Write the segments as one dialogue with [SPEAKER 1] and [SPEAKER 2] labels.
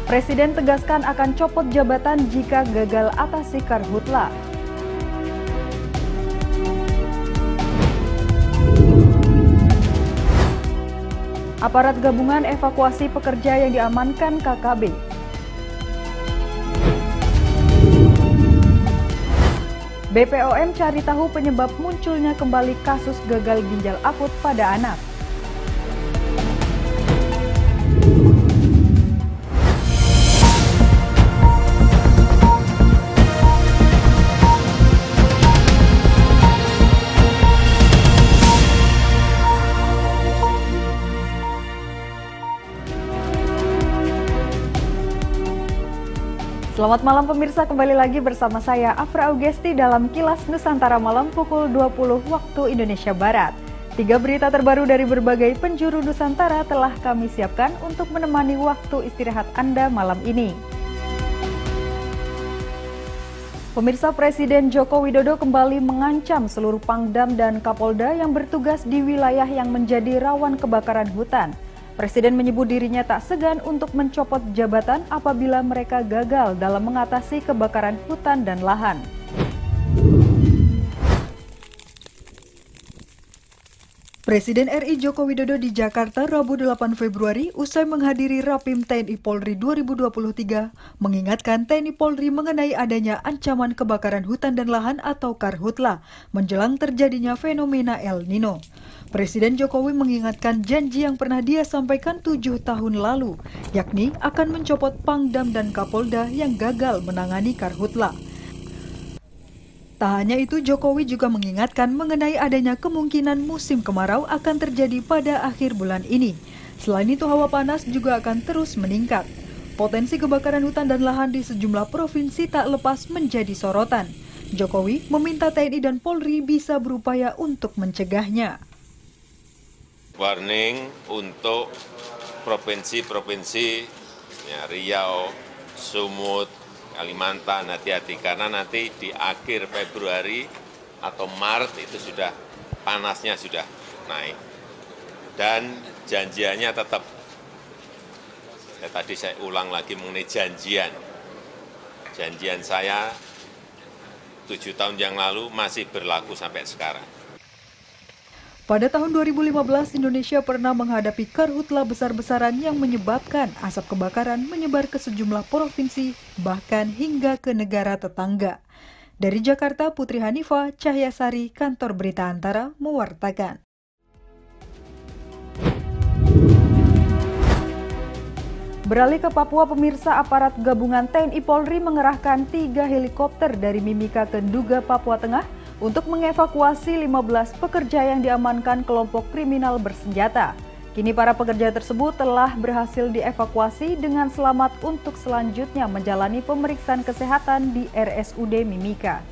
[SPEAKER 1] Presiden tegaskan akan copot jabatan jika gagal atasi karhutla. Aparat gabungan evakuasi pekerja yang diamankan KKB. BPOM cari tahu penyebab munculnya kembali kasus gagal ginjal akut pada anak. Selamat malam pemirsa, kembali lagi bersama saya Afra Augesti dalam Kilas Nusantara Malam pukul 20 waktu Indonesia Barat. 3 berita terbaru dari berbagai penjuru Nusantara telah kami siapkan untuk menemani waktu istirahat Anda malam ini. Pemirsa, Presiden Joko Widodo kembali mengancam seluruh Pangdam dan Kapolda yang bertugas di wilayah yang menjadi rawan kebakaran hutan. Presiden menyebut dirinya tak segan untuk mencopot jabatan apabila mereka gagal dalam mengatasi kebakaran hutan dan lahan. Presiden RI Joko Widodo di Jakarta Rabu 8 Februari usai menghadiri Rapim TNI Polri 2023 mengingatkan TNI Polri mengenai adanya ancaman kebakaran hutan dan lahan atau karhutla menjelang terjadinya fenomena El Nino. Presiden Jokowi mengingatkan janji yang pernah dia sampaikan 7 tahun lalu, yakni akan mencopot Pangdam dan Kapolda yang gagal menangani karhutla. Tak hanya itu, Jokowi juga mengingatkan mengenai adanya kemungkinan musim kemarau akan terjadi pada akhir bulan ini. Selain itu, hawa panas juga akan terus meningkat. Potensi kebakaran hutan dan lahan di sejumlah provinsi tak lepas menjadi sorotan. Jokowi meminta TNI dan Polri bisa berupaya untuk mencegahnya.
[SPEAKER 2] Warning untuk provinsi-provinsi ya, Riau, Sumut, Kalimantan, hati-hati karena nanti di akhir Februari atau Maret itu sudah panasnya sudah naik dan janjiannya tetap, tadi saya ulang lagi mengenai janjian saya 7 tahun yang lalu masih berlaku sampai sekarang.
[SPEAKER 1] Pada tahun 2015, Indonesia pernah menghadapi karhutla besar-besaran yang menyebabkan asap kebakaran menyebar ke sejumlah provinsi, bahkan hingga ke negara tetangga. Dari Jakarta, Putri Hanifah Cahyasari, Kantor Berita Antara, mewartakan. Beralih ke Papua, pemirsa, aparat gabungan TNI Polri mengerahkan 3 helikopter dari Mimika ke Nduga, Papua Tengah untuk mengevakuasi 15 pekerja yang diamankan kelompok kriminal bersenjata. Kini para pekerja tersebut telah berhasil dievakuasi dengan selamat untuk selanjutnya menjalani pemeriksaan kesehatan di RSUD Mimika.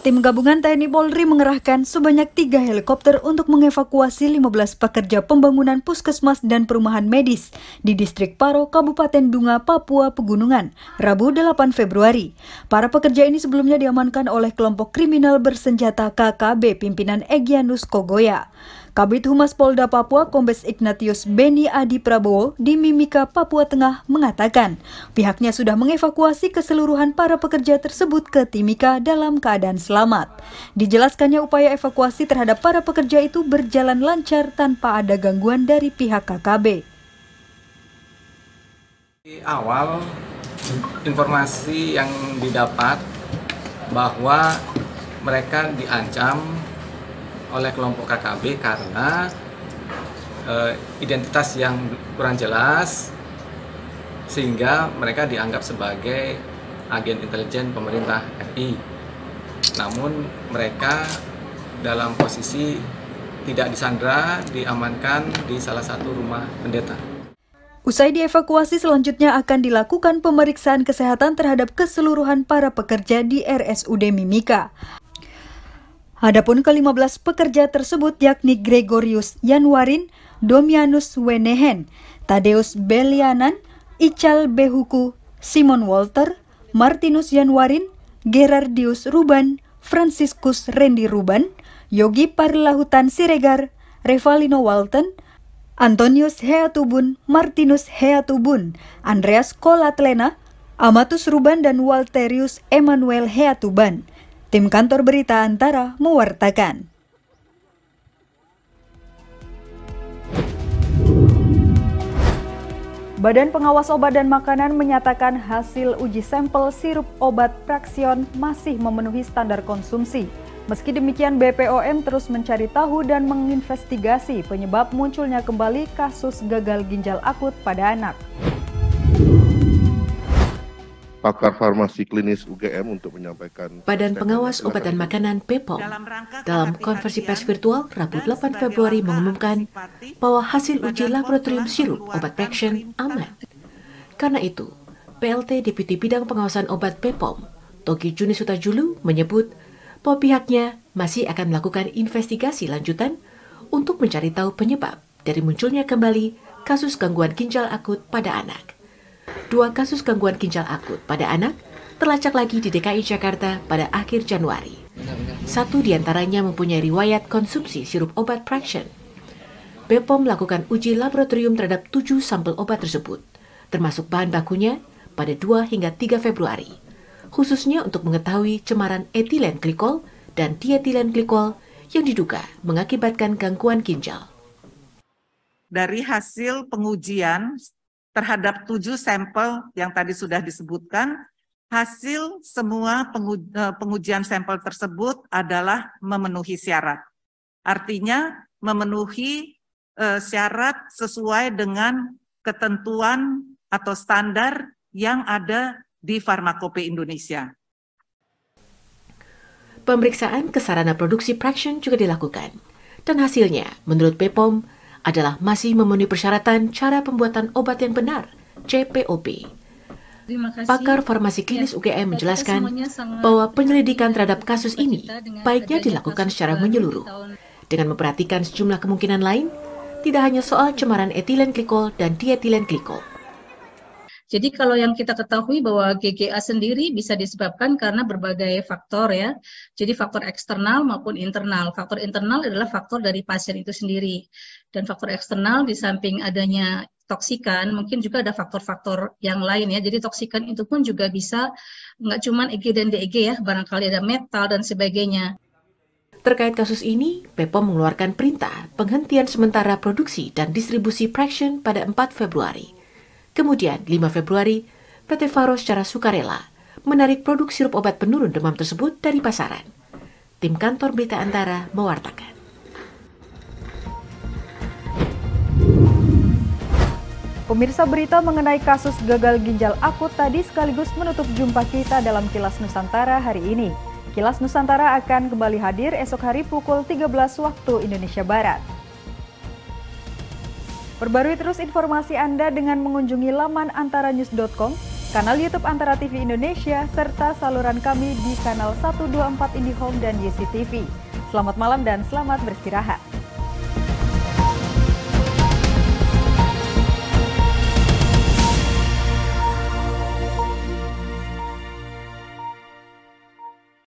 [SPEAKER 1] Tim gabungan TNI Polri mengerahkan sebanyak 3 helikopter untuk mengevakuasi 15 pekerja pembangunan puskesmas dan perumahan medis di Distrik Paro, Kabupaten Dunga, Papua Pegunungan, Rabu 8 Februari. Para pekerja ini sebelumnya diamankan oleh kelompok kriminal bersenjata KKB pimpinan Egyanus Kogoya. Kabid Humas Polda Papua Kombes Ignatius Beni Adi Prabowo di Mimika, Papua Tengah mengatakan pihaknya sudah mengevakuasi keseluruhan para pekerja tersebut ke Timika dalam keadaan selamat. Dijelaskannya upaya evakuasi terhadap para pekerja itu berjalan lancar tanpa ada gangguan dari pihak KKB.
[SPEAKER 3] Di awal informasi yang didapat bahwa mereka diancam oleh kelompok KKB karena identitas yang kurang jelas sehingga mereka dianggap sebagai agen intelijen pemerintah RI. Namun mereka dalam posisi tidak disandra, diamankan di salah satu rumah pendeta.
[SPEAKER 1] Usai dievakuasi, selanjutnya akan dilakukan pemeriksaan kesehatan terhadap keseluruhan para pekerja di RSUD Mimika. Adapun ke-15 pekerja tersebut yakni Gregorius Yanwarin, Domianus Wenehen, Tadeus Belianan, Ical Behuku, Simon Walter, Martinus Yanwarin, Gerardius Ruban, Franciscus Rendi Ruban, Yogi Parlahutan Siregar, Revalino Walton, Antonius Heatubun, Martinus Heatubun, Andreas Kolatlena, Amatus Ruban dan Walterius Emmanuel Heatuban. Tim kantor berita Antara mewartakan. Badan Pengawas Obat dan Makanan menyatakan hasil uji sampel sirup obat Praxion masih memenuhi standar konsumsi. Meski demikian, BPOM terus mencari tahu dan menginvestigasi penyebab munculnya kembali kasus gagal ginjal akut pada anak.
[SPEAKER 4] Pakar farmasi klinis UGM untuk menyampaikan.
[SPEAKER 5] Badan Pengawas Obat dan Makanan BPOM dalam konferensi pers virtual Rabu 8 Februari mengumumkan bahwa hasil uji laboratorium sirup obat Praxion aman. Karena itu, PLT Deputi Bidang Pengawasan Obat BPOM, Togi Juni Sutajulu, menyebut bahwa pihaknya masih akan melakukan investigasi lanjutan untuk mencari tahu penyebab dari munculnya kembali kasus gangguan ginjal akut pada anak. 2 kasus gangguan ginjal akut pada anak terlacak lagi di DKI Jakarta pada akhir Januari. 1 diantaranya mempunyai riwayat konsumsi sirup obat Praxion. BPOM melakukan uji laboratorium terhadap 7 sampel obat tersebut, termasuk bahan bakunya pada 2 hingga 3 Februari, khususnya untuk mengetahui cemaran etilen glikol dan dietilen glikol yang diduga mengakibatkan gangguan ginjal.
[SPEAKER 6] Dari hasil pengujian terhadap 7 sampel yang tadi sudah disebutkan, hasil semua pengujian sampel tersebut adalah memenuhi syarat. Artinya memenuhi syarat sesuai dengan ketentuan atau standar yang ada di Farmakope Indonesia.
[SPEAKER 5] Pemeriksaan ke sarana produksi Praxion juga dilakukan, dan hasilnya menurut BPOM adalah masih memenuhi persyaratan cara pembuatan obat yang benar, CPOP. Pakar farmasi klinis UGM menjelaskan bahwa penyelidikan terhadap kasus ini baiknya dilakukan secara menyeluruh, dengan memperhatikan sejumlah kemungkinan lain, tidak hanya soal cemaran etilen glikol dan dietilen glikol.
[SPEAKER 7] Jadi kalau yang kita ketahui bahwa GGA sendiri bisa disebabkan karena berbagai faktor ya. Jadi faktor eksternal maupun internal. Faktor internal adalah faktor dari pasien itu sendiri. Dan faktor eksternal di samping adanya toksikan, mungkin juga ada faktor-faktor yang lain ya. Jadi toksikan itu pun juga bisa nggak cuma EG dan DEG ya, barangkali ada metal dan sebagainya.
[SPEAKER 5] Terkait kasus ini, BPOM mengeluarkan perintah penghentian sementara produksi dan distribusi Praxion pada 4 Februari. Kemudian, 5 Februari, PT Faro secara sukarela menarik produk sirup obat penurun demam tersebut dari pasaran. Tim kantor berita Antara mewartakan.
[SPEAKER 1] Pemirsa, berita mengenai kasus gagal ginjal akut tadi sekaligus menutup jumpa kita dalam Kilas Nusantara hari ini. Kilas Nusantara akan kembali hadir esok hari pukul 13 waktu Indonesia Barat. Perbarui terus informasi Anda dengan mengunjungi laman antaranews.com, kanal YouTube Antara TV Indonesia, serta saluran kami di kanal 124 IndiHome dan YCTV. Selamat malam dan selamat beristirahat.